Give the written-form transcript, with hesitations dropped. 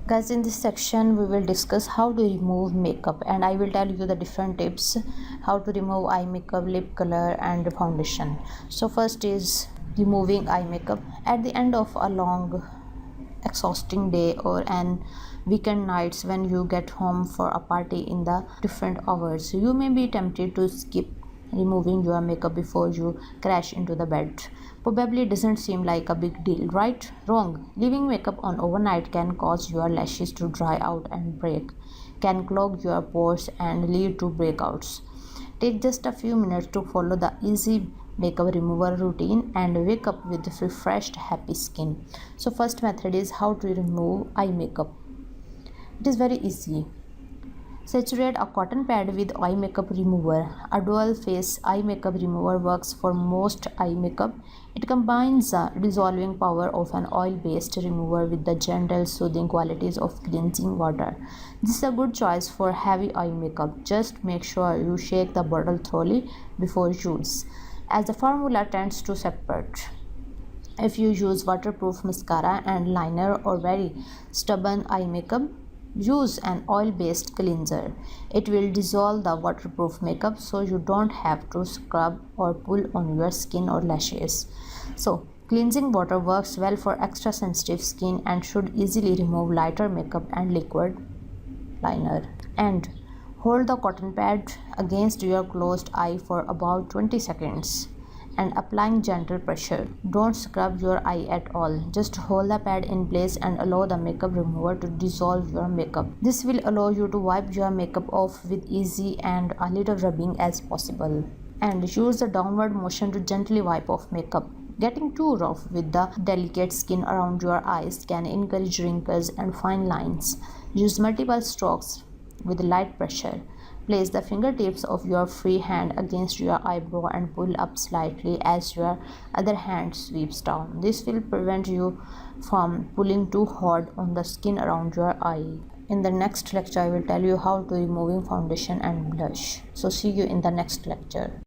Guys, in this section we will discuss how to remove makeup, and I will tell you the different tips how to remove eye makeup, lip color and foundation. So first is removing eye makeup. At the end of a long exhausting day or an weekend nights, when you get home for a party in the different hours, you may be tempted to skip removing your makeup before you crash into the bed. Probably doesn't seem like a big deal, right? Wrong. Leaving makeup on overnight can cause your lashes to dry out and break, can clog your pores and lead to breakouts. Take just a few minutes to follow the easy makeup removal routine and wake up with refreshed, happy skin. So first method is how to remove eye makeup. It is very easy. Saturate a cotton pad with eye makeup remover. A dual face eye makeup remover works for most eye makeup. It combines the dissolving power of an oil-based remover with the gentle soothing qualities of cleansing water. This is a good choice for heavy eye makeup. Just make sure you shake the bottle thoroughly before use, as the formula tends to separate. If you use waterproof mascara and liner or very stubborn eye makeup, use an oil-based cleanser. It will dissolve the waterproof makeup so you don't have to scrub or pull on your skin or lashes. So, cleansing water works well for extra sensitive skin and should easily remove lighter makeup and liquid liner. And hold the cotton pad against your closed eye for about 20 seconds and applying gentle pressure. Don't scrub your eye at all. Just hold the pad in place and allow the makeup remover to dissolve your makeup. This will allow you to wipe your makeup off with easy and a little rubbing as possible. And use the downward motion to gently wipe off makeup. Getting too rough with the delicate skin around your eyes can encourage wrinkles and fine lines. Use multiple strokes with light pressure. Place the fingertips of your free hand against your eyebrow and pull up slightly as your other hand sweeps down. This will prevent you from pulling too hard on the skin around your eye. In the next lecture, I will tell you how to removing foundation and blush. So see you in the next lecture.